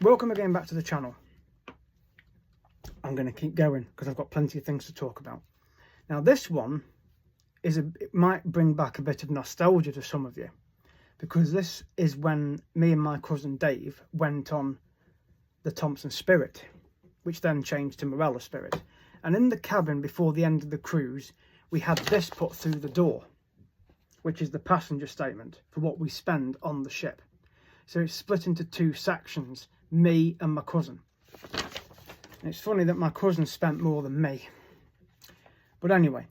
welcome again back to the channel. I'm going to keep going because I've got plenty of things to talk about. Now this one it might bring back a bit of nostalgia to some of you, because this is when me and my cousin Dave went on the Thompson Spirit, which then changed to Marella Spirit. And in the cabin before the end of the cruise, we had this put through the door, which is the passenger statement for what we spend on the ship. So it's split into two sections, me and my cousin. And it's funny that my cousin spent more than me. But anyway,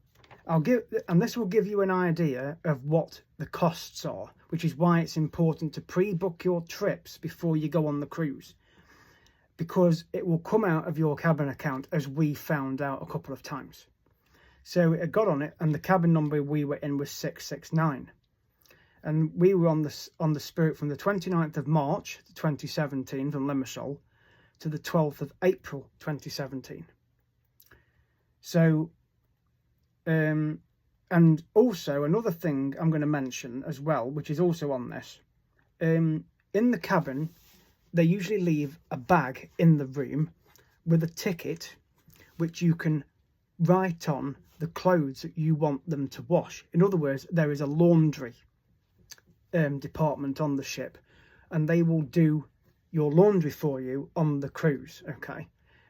and this will give you an idea of what the costs are, which is why it's important to pre-book your trips before you go on the cruise, because it will come out of your cabin account, as we found out a couple of times. So it got on it, and the cabin number we were in was 669, and we were on the Spirit from the 29th of March 2017 from Limassol to the 12th of April 2017. So and also another thing I'm going to mention as well, which is also on this, in the cabin they usually leave a bag in the room with a ticket which you can write on the clothes that you want them to wash. In other words, there is a laundry department on the ship, and they will do your laundry for you on the cruise. Okay,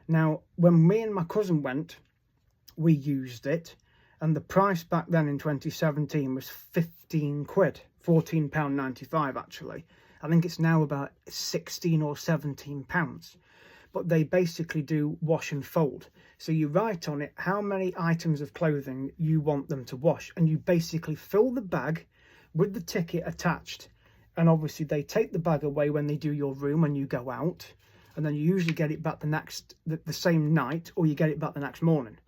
now when me and my cousin went, we used it, and the price back then in 2017 was 15 quid, £14.95 actually. I think it's now about 16 or 17 pounds. But they basically do wash and fold. So you write on it how many items of clothing you want them to wash, and you basically fill the bag with the ticket attached. And obviously they take the bag away when they do your room when you go out, and then you usually get it back the same night, or you get it back the next morning.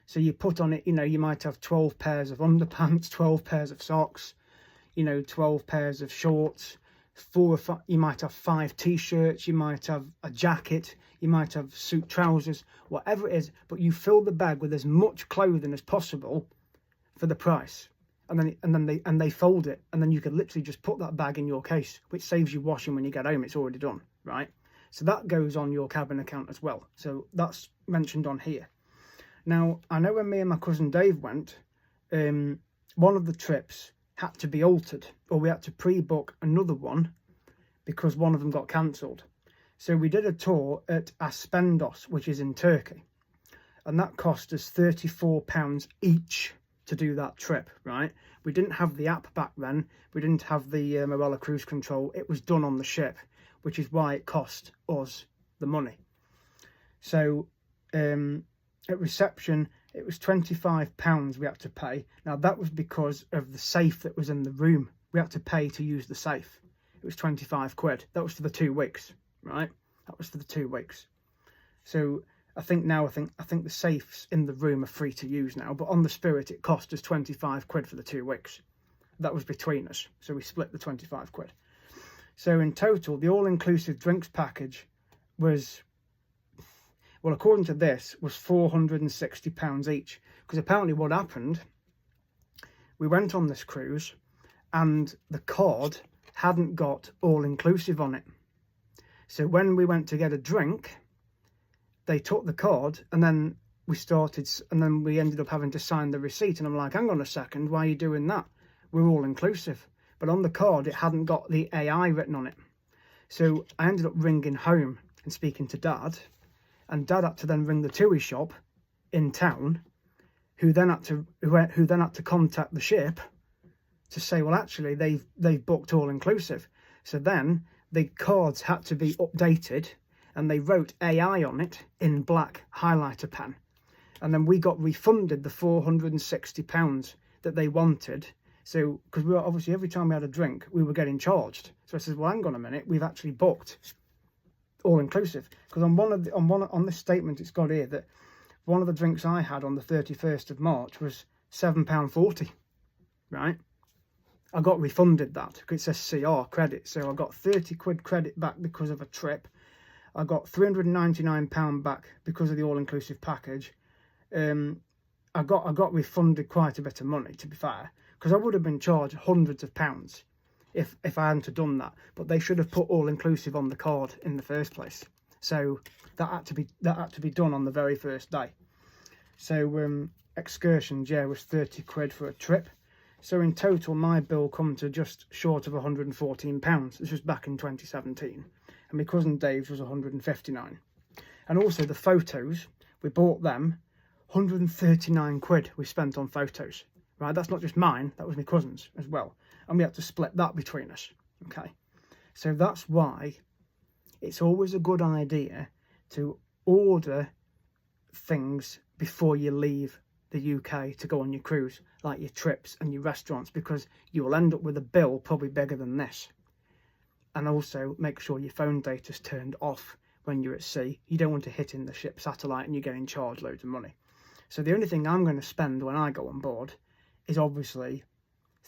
So you put on it, you might have 12 pairs of underpants, 12 pairs of socks, 12 pairs of shorts, 4 or 5, you might have 5 t-shirts, you might have a jacket, you might have suit trousers, whatever it is, but you fill the bag with as much clothing as possible for the price. And then they fold it, and then you can literally just put that bag in your case, which saves you washing when you get home. It's already done, right? So that goes on your cabin account as well. So that's mentioned on here. Now, I know when me and my cousin Dave went, one of the trips had to be altered, or we had to pre-book another one because one of them got cancelled. So we did a tour at Aspendos, which is in Turkey, and that cost us £34 each to do that trip, right? We didn't have the app back then. We didn't have the Marella Cruise control. It was done on the ship, which is why it cost us the money. So at reception, it was £25 we had to pay. Now that was because of the safe that was in the room. We had to pay to use the safe. It was 25 quid. That was for the 2 weeks, right? That was for the 2 weeks. So I think the safes in the room are free to use now, but on the Spirit it cost us 25 quid for the 2 weeks. That was between us, so we split the 25 quid. So in total, the all-inclusive drinks package was, well, according to this, was £460 each. Because apparently what happened, we went on this cruise and the card hadn't got all-inclusive on it. So when we went to get a drink, they took the card, and then we ended up having to sign the receipt. And I'm like, hang on a second, why are you doing that? We're all-inclusive. But on the card, it hadn't got the AI written on it. So I ended up ringing home and speaking to Dad. And Dad had to then ring the TUI shop in town, who then had to contact the ship to say, well, actually, they've booked all inclusive. So then the cards had to be updated, and they wrote AI on it in black highlighter pen. And then we got refunded the £460 that they wanted. So because we were obviously, every time we had a drink, we were getting charged. So I said, well, hang on a minute, we've actually booked all-inclusive. Because on this statement it's got here that one of the drinks I had on the 31st of March was £7.40, right? I got refunded that because it says CR credit, so I got 30 quid credit back because of a trip. I got £399 back because of the all-inclusive package. I got refunded quite a bit of money, to be fair, because I would have been charged hundreds of pounds if I hadn't have done that. But they should have put all inclusive on the card in the first place. So that had to be done on the very first day. So excursions, yeah, was 30 quid for a trip. So in total, my bill come to just short of £114. This was back in 2017, and my cousin Dave's was 159. And also the photos, we bought them, 139 quid we spent on photos. Right, that's not just mine, that was my cousin's as well. And we had to split that between us, okay? So that's why it's always a good idea to order things before you leave the UK to go on your cruise, like your trips and your restaurants, because you will end up with a bill probably bigger than this. And also make sure your phone data's turned off when you're at sea. You don't want to hit in the ship satellite and you're getting charged loads of money. So the only thing I'm going to spend when I go on board is obviously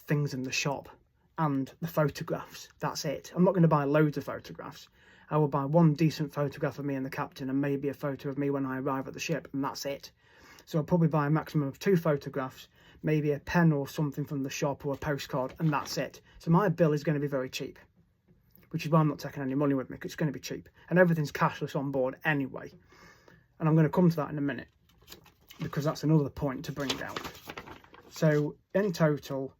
things in the shop and the photographs. That's it. I'm not going to buy loads of photographs. I will buy one decent photograph of me and the captain, and maybe a photo of me when I arrive at the ship, and that's it. So I'll probably buy a maximum of 2 photographs, maybe a pen or something from the shop or a postcard, and that's it. So my bill is going to be very cheap, which is why I'm not taking any money with me, because it's going to be cheap. And everything's cashless on board anyway. And I'm going to come to that in a minute, because that's another point to bring out. So in total,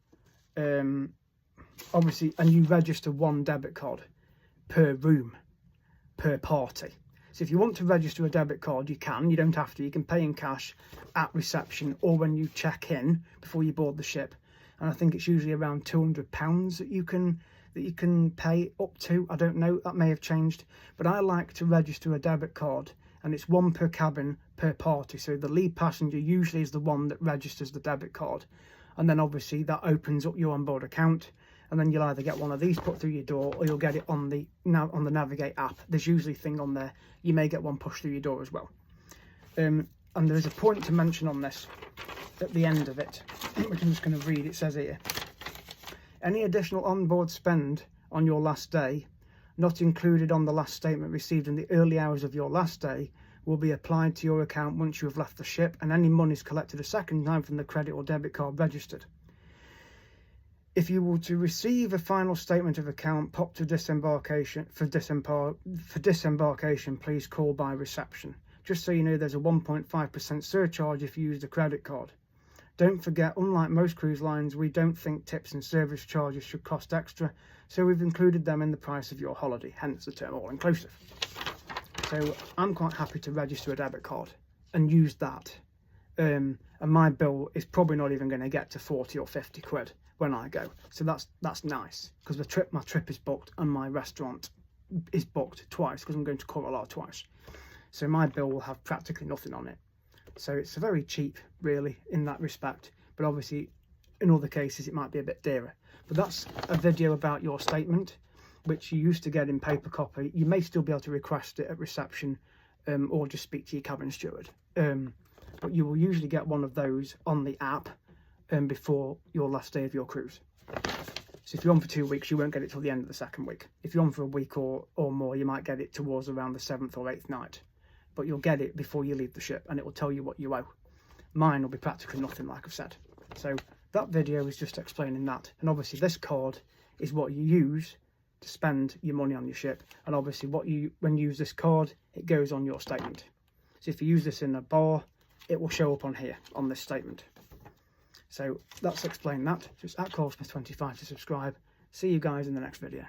obviously, and you register 1 debit card per room, per party. So if you want to register a debit card, you can. You don't have to. You can pay in cash at reception or when you check in before you board the ship. And I think it's usually around £200 that you can pay up to. I don't know, that may have changed. But I like to register a debit card, and it's 1 per cabin per party. So the lead passenger usually is the one that registers the debit card. And then obviously that opens up your onboard account. And then you'll either get one of these put through your door, or you'll get it on the Navigate app. There's usually a thing on there. You may get one pushed through your door as well. And there's a point to mention on this at the end of it, which I'm just going to read. It says here, any additional onboard spend on your last day, not included on the last statement received in the early hours of your last day, will be applied to your account once you have left the ship, and any monies collected a second time from the credit or debit card registered. If you were to receive a final statement of account popped to disembarkation for disembarkation, please call by reception. Just so you know, there's a 1.5% surcharge if you use the credit card. Don't forget, unlike most cruise lines, we don't think tips and service charges should cost extra, so we've included them in the price of your holiday, hence the term all-inclusive. So I'm quite happy to register a debit card and use that. And my bill is probably not even going to get to 40 or 50 quid when I go. So that's nice, because my trip is booked and my restaurant is booked twice, because I'm going to Marella twice. So my bill will have practically nothing on it. So it's very cheap, really, in that respect. But obviously, in other cases, it might be a bit dearer. But that's a video about your statement, which you used to get in paper copy. You may still be able to request it at reception, or just speak to your cabin steward. But you will usually get one of those on the app before your last day of your cruise. So if you're on for 2 weeks, you won't get it till the end of the 2nd week. If you're on for a week or more, you might get it towards around the 7th or 8th night. But you'll get it before you leave the ship, and it will tell you what you owe. Mine will be practically nothing, like I've said. So that video is just explaining that. And obviously this card is what you use to spend your money on your ship. And obviously when you use this card, it goes on your statement. So if you use this in a bar, it will show up on here, on this statement. So that's explained that. So it's @CallSmith25 to subscribe. See you guys in the next video.